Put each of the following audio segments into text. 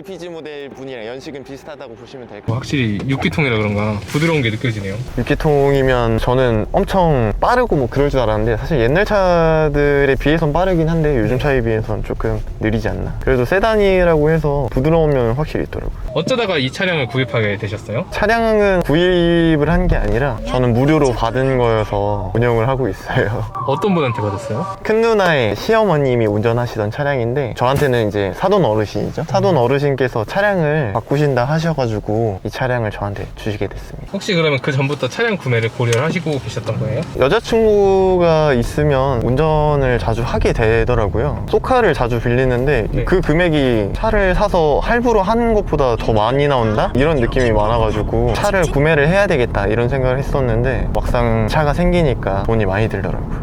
LPG 모델 분이랑 연식은 비슷하다고 보시면 될 것 같아요. 확실히 6기통이라 그런가 부드러운 게 느껴지네요. 6기통이면 저는 엄청 빠르고 뭐 그럴 줄 알았는데 사실 옛날 차들에 비해선 빠르긴 한데 요즘 차에 비해선 조금 느리지 않나. 그래도 세단이라고 해서 부드러운 면은 확실히 있더라고요. 어쩌다가 이 차량을 구입하게 되셨어요? 차량은 구입을 한 게 아니라 저는 무료로 받은 거여서 운영을 하고 있어요. 어떤 분한테 받았어요? 큰 누나의 시어머님이 운전하시던 차량인데 저한테는 이제 사돈 어르신이죠. 사돈 어르신께서 차량을 바꾸신다 하셔가지고 이 차량을 저한테 주시게 됐습니다. 혹시 그러면 그 전부터 차량 구매를 고려를 하시고 계셨던 거예요? 여자친구가 있으면 운전을 자주 하게 되더라고요. 쏘카를 자주 빌리는데 네. 그 금액이 차를 사서 할부로 하는 것보다 더 많이 나온다? 이런 느낌이 많아가지고 차를 구매를 해야 되겠다 이런 생각을 했었는데 막상 차가 생기니까 돈이 많이 들더라고요.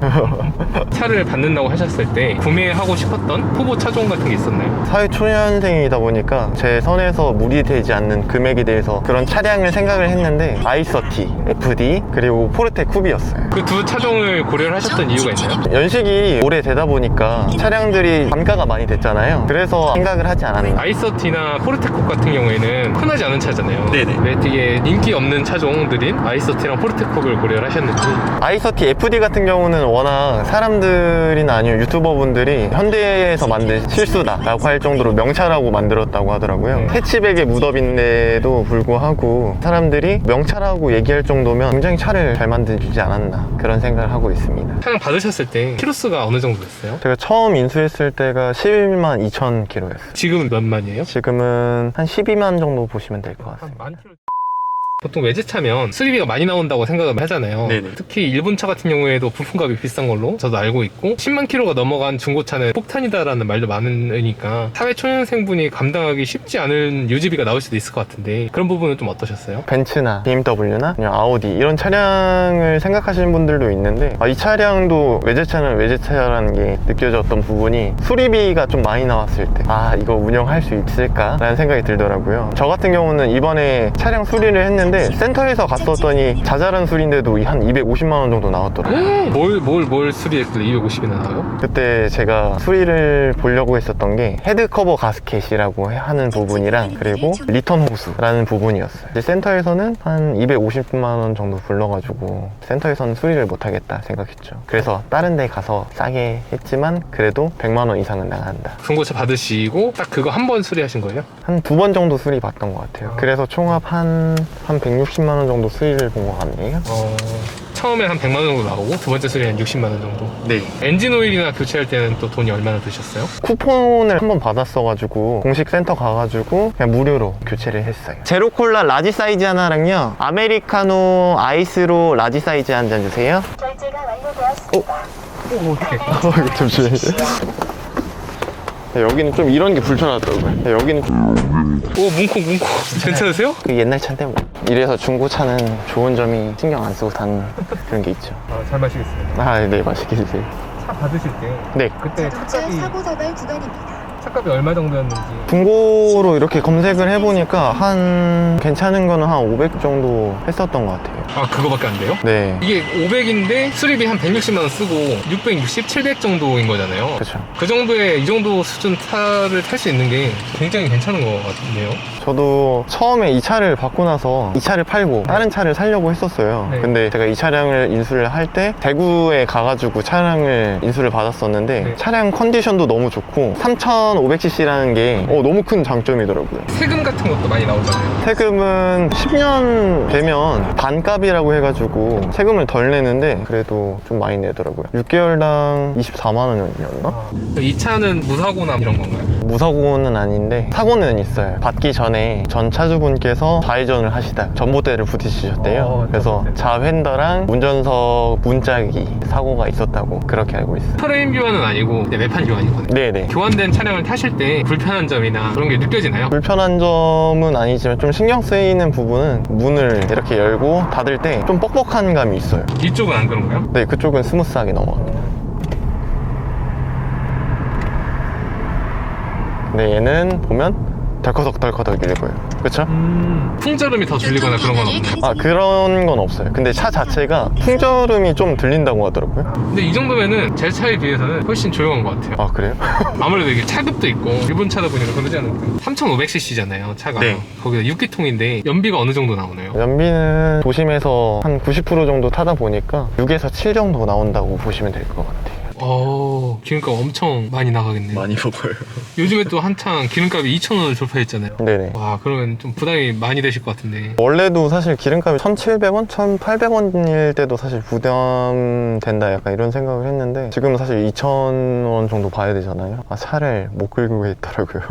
차를 받는다고 하셨을 때 구매하고 싶었던 후보 차종 같은 게 있었나요? 사회초년생이다 보니까 제 선에서 무리되지 않는 금액에 대해서 그런 차량을 생각을 했는데 i30, FD 그리고 포르테 쿱이었어요. 그 두 차종을 고려를 하셨던 이유가 있나요? 연식이 오래되다 보니까 차량들이 단가가 많이 됐잖아요. 그래서 생각을 하지 않았나. i30나 포르테콥 같은 경우에는 흔하지 않은 차잖아요. 네네. 왜 되게 인기 없는 차종들인 i30랑 포르테콥을 고려를 하셨는지. i30 FD 같은 경우는 워낙 사람들이나 아니면 유튜버분들이 현대에서 만든 실수다라고 할 정도로 명차라고 만들었다고 하더라고요. 해치백의 무덤인데도 불구하고 사람들이 명차라고 얘기할 정도면 굉장히 차를 잘 만들지 않았나 그런 생각을 하고 있습니다. 차량 받으셨을 때 키로수가 어느 정도 됐어요? 제가 처음 인수했을 때가 11만 2천 킬로였어요. 지금은 몇 만이에요? 지금은 한 12만 정도 보시면 될 것 같습니다. 한 만 킬로. 보통 외제차면 수리비가 많이 나온다고 생각을 하잖아요. 네네. 특히 일본 차 같은 경우에도 부품값이 비싼 걸로 저도 알고 있고 10만 킬로가 넘어간 중고차는 폭탄이다라는 말도 많으니까 사회초년생분이 감당하기 쉽지 않은 유지비가 나올 수도 있을 것 같은데 그런 부분은 좀 어떠셨어요? 벤츠나 BMW나 그냥 아우디 이런 차량을 생각하시는 분들도 있는데 이 차량도 외제차는 외제차라는 게 느껴졌던 부분이 수리비가 좀 많이 나왔을 때 이거 운영할 수 있을까? 라는 생각이 들더라고요. 저 같은 경우는 이번에 차량 수리를 했는데 센터에서 갔었더니 자잘한 수리인데도 한 250만 원 정도 나왔더라고요. 뭘 수리했길래 250이나 나와요? 그때 제가 수리를 보려고 했었던 게 헤드 커버 가스켓이라고 하는 부분이랑 그리고 리턴 호스라는 부분이었어요. 이제 센터에서는 한 250만 원 정도 불러가지고 센터에서는 수리를 못하겠다 생각했죠. 그래서 다른 데 가서 싸게 했지만 그래도 100만 원 이상은 나간다. 중고차 받으시고 딱 그거 한 번 수리하신 거예요? 한 2번 정도 수리 받던 것 같아요. 그래서 총합 한 160만 원 정도 수리를 본 것 같네요. 처음에 한 100만 원 정도 나오고 두 번째 수리는 60만 원 정도. 네. 엔진 오일이나 교체할 때는 또 돈이 얼마나 드셨어요? 쿠폰을 한번 받았어가지고 공식 센터 가가지고 그냥 무료로 교체를 했어요. 제로콜라 라지 사이즈 하나랑요 아메리카노 아이스로 라지 사이즈 한 잔 주세요. 결제가 완료되었습니다. 오케이. 잠시만요. 여기는 좀 이런 게 불편하더라고요. 여기는 오, 뭉콩. 괜찮으세요? 그 옛날 차 때문에. 이래서 중고차는 좋은 점이 신경 안 쓰고 사는 그런 게 있죠. 잘 마시겠습니다. 네, 맛있게 드세요. 차 받으실 때 네. 그때 자동차 사고 다발 구간입니다. 차값이 얼마 정도였는지. 중고로 이렇게 검색을 해보니까 한 괜찮은 거는 한 500 정도 했었던 것 같아요. 그거밖에 안 돼요? 네. 이게 500인데 수리비 한 160만 원 쓰고 660, 700 정도인 거잖아요. 그렇죠. 그 정도의 이 정도 수준 차를 탈 수 있는 게 굉장히 괜찮은 것 같네요. 저도 처음에 이 차를 받고 나서 이 차를 팔고 다른 차를 사려고 했었어요. 네. 근데 제가 이 차량을 인수를 할 때 대구에 가가지고 차량을 인수를 받았었는데 네. 차량 컨디션도 너무 좋고 3500cc라는 게 너무 큰 장점이더라고요. 세금 같은 것도 많이 나오잖아요. 세금은 10년 되면 반값이라고 해가지고 세금을 덜 내는데 그래도 좀 많이 내더라고요. 6개월당 24만 원이었나? 이 차는 무사고나 이런 건가요? 무사고는 아닌데 사고는 있어요. 받기 전에 전 차주분께서 좌회전을 하시다 전봇대를 부딪히셨대요. 그래서 좌회전더랑 운전석 문짝이 사고가 있었다고 그렇게 알고 있어요. 프레임 교환은 아니고 매판 교환이거든요. 네네. 교환된 차량을 타실 때 불편한 점이나 그런 게 느껴지나요? 불편한 점은 아니지만 좀 신경 쓰이는 부분은 문을 이렇게 열고 닫을 때 좀 뻑뻑한 감이 있어요. 이쪽은 안 그런가요? 네, 그쪽은 스무스하게 넘어갑니다. 근데 얘는 보면 덜커덕 읽어요. 그쵸? 풍절음이 더 들리거나 그런 건 없나요? 아, 그런 건 없어요. 근데 차 자체가 풍절음이 좀 들린다고 하더라고요. 근데 이 정도면은 제 차에 비해서는 훨씬 조용한 것 같아요. 아, 그래요? 아무래도 이게 차급도 있고 일본 차다 보니까 그러지 않을까. 3500cc잖아요 차가. 네. 거기다 6기통인데 연비가 어느 정도 나오나요? 연비는 도심에서 한 90% 정도 타다 보니까 6에서 7 정도 나온다고 보시면 될 것 같아요. 기름값 엄청 많이 나가겠네요. 많이 먹어요. 요즘에 또 한창 기름값이 2,000원을 돌파했잖아요. 네네. 와, 그러면 좀 부담이 많이 되실 것 같은데. 원래도 사실 기름값이 1,700원, 1,800원일 때도 사실 부담된다 약간 이런 생각을 했는데 지금은 사실 2,000원 정도 봐야 되잖아요. 아, 차를 못 끌고 있더라고요.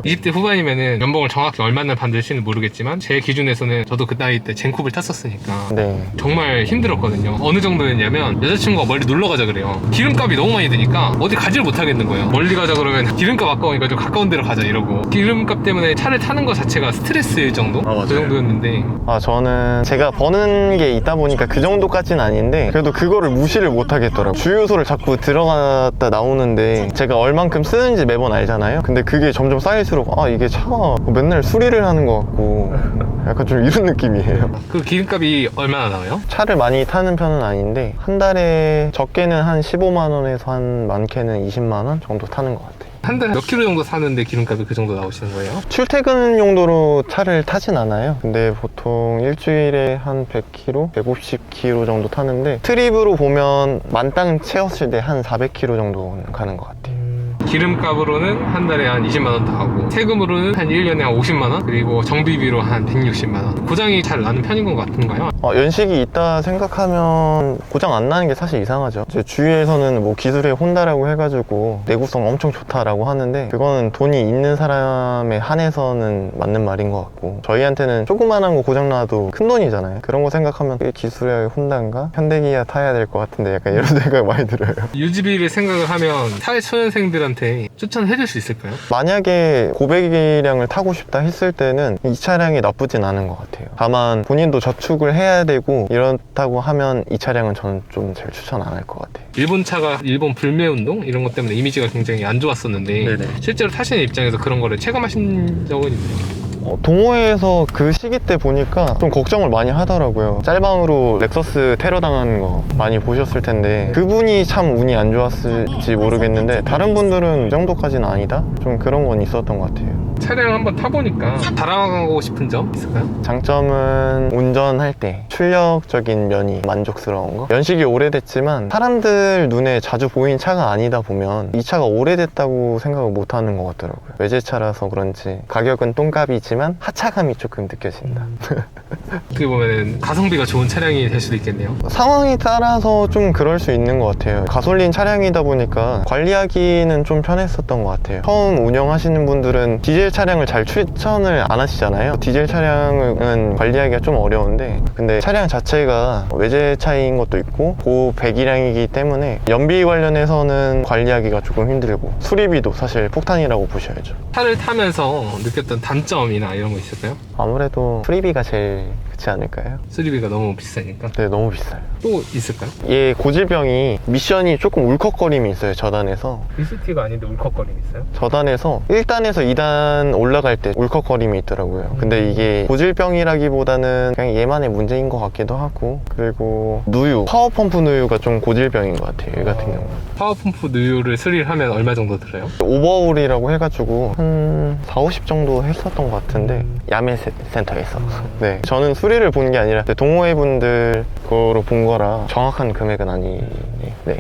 20대 후반이면은 연봉을 정확히 얼마나 받을지는 모르겠지만 제 기준에서는 저도 그 나이 때 젠쿱을 탔었으니까 네. 정말 힘들었거든요. 어느 정도였냐면 여자친구가 멀리 놀러 가자 그래요. 기름값이 너무 많이 드니까 어디 가지를 못하겠는 거예요. 멀리 가자 그러면 기름값 아까우니까 좀 가까운 데로 가자 이러고, 기름값 때문에 차를 타는 것 자체가 스트레스일 정도? 그 정도였는데. 아, 저는 제가 버는 게 있다 보니까 그 정도까지는 아닌데 그래도 그거를 무시를 못 하겠더라고요. 주유소를 자꾸 들어갔다 나오는데 제가 얼만큼 쓰는지 매번 알잖아요. 근데 그게 점점 쌓일수록 아, 이게 차가 맨날 수리를 하는 것 같고 약간 좀 이런 느낌이에요. 그 기름값이 얼마나 나와요? 차를 많이 타는 편은 아닌데 한 달에 적게는 한 15만 원에서 한 많게는 20만 원 정도 타는 것 같아요. 한 달에 몇 킬로 정도 사는데 기름값이 그 정도 나오시는 거예요? 출퇴근 용도로 차를 타진 않아요. 근데 보통 일주일에 한 100km, 150km 정도 타는데 트립으로 보면 만땅 채웠을 때 한 400km 정도 가는 것 같아요. 기름값으로는 한 달에 한 20만 원 더 하고, 세금으로는 한 1년에 한 50만 원, 그리고 정비비로 한 160만 원. 고장이 잘 나는 편인 것 같은가요? 연식이 있다 생각하면 고장 안 나는 게 사실 이상하죠. 이제 주위에서는 뭐 기술의 혼다라고 해가지고 내구성 엄청 좋다라고 하는데 그거는 돈이 있는 사람에 한해서는 맞는 말인 것 같고, 저희한테는 조그만한 거 고장 나도 큰 돈이잖아요. 그런 거 생각하면 그게 기술의 혼다인가? 현대기아 타야 될 것 같은데 약간 이런 생각이 많이 들어요. 유지비를 생각을 하면 사회초년생들한테 추천해 줄 수 있을까요? 만약에 고배기량을 타고 싶다 했을 때는 이 차량이 나쁘진 않은 것 같아요. 다만 본인도 저축을 해야 되고 이렇다고 하면 이 차량은 저는 좀 잘 추천 안 할 것 같아요. 일본 차가 일본 불매운동 이런 것 때문에 이미지가 굉장히 안 좋았었는데 네네. 실제로 타시는 입장에서 그런 거를 체감하신 적은 있나요? 동호회에서 그 시기 때 보니까 좀 걱정을 많이 하더라고요. 짤방으로 렉서스 테러 당하는 거 많이 보셨을 텐데 그분이 참 운이 안 좋았을지 모르겠는데 다른 분들은 이 정도까지는 아니다? 좀 그런 건 있었던 것 같아요. 차량 한번 타보니까 자랑하고 싶은 점 있을까요? 장점은 운전할 때 출력적인 면이 만족스러운 거. 연식이 오래됐지만 사람들 눈에 자주 보인 차가 아니다 보면 이 차가 오래됐다고 생각을 못 하는 것 같더라고요. 외제차라서 그런지 가격은 똥값이지만 하차감이 조금 느껴진다. 어떻게 보면 가성비가 좋은 차량이 될 수도 있겠네요. 상황에 따라서 좀 그럴 수 있는 것 같아요. 가솔린 차량이다 보니까 관리하기는 좀 편했었던 것 같아요. 처음 운영하시는 분들은 디젤 차량을 잘 추천을 안 하시잖아요. 디젤 차량은 관리하기가 좀 어려운데 근데 차량 자체가 외제차인 것도 있고 고배기량이기 때문에 연비 관련해서는 관리하기가 조금 힘들고 수리비도 사실 폭탄이라고 보셔야죠. 차를 타면서 느꼈던 단점이나 이런 거 있을까요? 아무래도 수리비가 제일 그렇지 않을까요? 수리비가 너무 비싸니까. 네, 너무 비싸요. 또 있을까요? 얘 고질병이 미션이 조금 울컥거림이 있어요. 저단에서 BCT가 아닌데 울컥거림 있어요? 저단에서 1단에서 2단 올라갈 때 울컥거림이 있더라고요. 근데 이게 고질병이라기보다는 그냥 얘만의 문제인 것 같기도 하고, 그리고 누유, 파워펌프 누유가 좀 고질병인 것 같아요. 얘 같은 경우는. 파워펌프 누유를 수리를 하면 얼마 정도 들어요? 오버홀이라고 해가지고 한 40, 50 정도 했었던 것 같은데 야매 센터에서. 네, 저는 수리를 본 게 아니라 동호회 분들 거로 본 거라 정확한 금액은 아니네요. 네.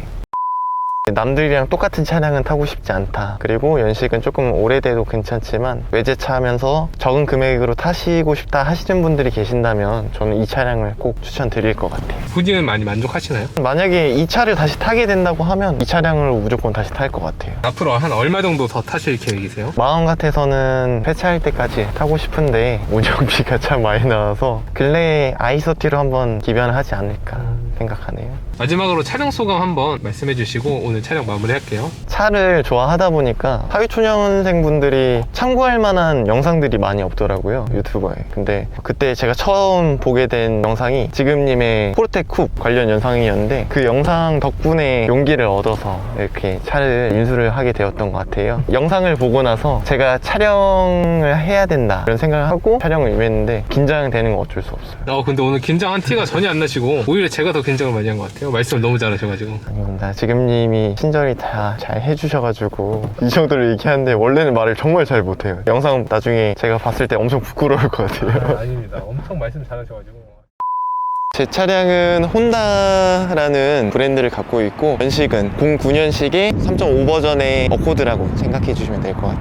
남들이랑 똑같은 차량은 타고 싶지 않다. 그리고 연식은 조금 오래돼도 괜찮지만 외제차 하면서 적은 금액으로 타시고 싶다 하시는 분들이 계신다면 저는 이 차량을 꼭 추천드릴 것 같아요. 부디는 많이 만족하시나요? 만약에 이 차를 다시 타게 된다고 하면 이 차량을 무조건 다시 탈 것 같아요. 앞으로 한 얼마 정도 더 타실 계획이세요? 마음 같아서는 폐차할 때까지 타고 싶은데 운영비가 참 많이 나와서 근래에 아이소티로 한번 기변을 하지 않을까 생각하네요. 마지막으로 촬영 소감 한번 말씀해 주시고 오늘 촬영 마무리할게요. 차를 좋아하다 보니까 사회초년생분들이 참고할 만한 영상들이 많이 없더라고요, 유튜버에. 근데 그때 제가 처음 보게 된 영상이 지금님의 포르테 쿱 관련 영상이었는데, 그 영상 덕분에 용기를 얻어서 이렇게 차를 인수를 하게 되었던 것 같아요. 영상을 보고 나서 제가 촬영을 해야 된다 이런 생각을 하고 촬영을 임했는데, 긴장되는 건 어쩔 수 없어요. 근데 오늘 긴장한 티가 전혀 안 나시고 오히려 제가 더 긴장을 많이 한 것 같아요. 말씀을 너무 잘하셔가지고. 아닙니다. 지금님이 친절히 다 잘 해주셔가지고 이 정도로 얘기하는데, 원래는 말을 정말 잘 못해요. 영상 나중에 제가 봤을 때 엄청 부끄러울 것 같아요. 아닙니다. 엄청 말씀 잘하셔가지고. 제 차량은 혼다라는 브랜드를 갖고 있고, 연식은 09년식의 3.5 버전의 어코드라고 생각해 주시면 될 것 같아요.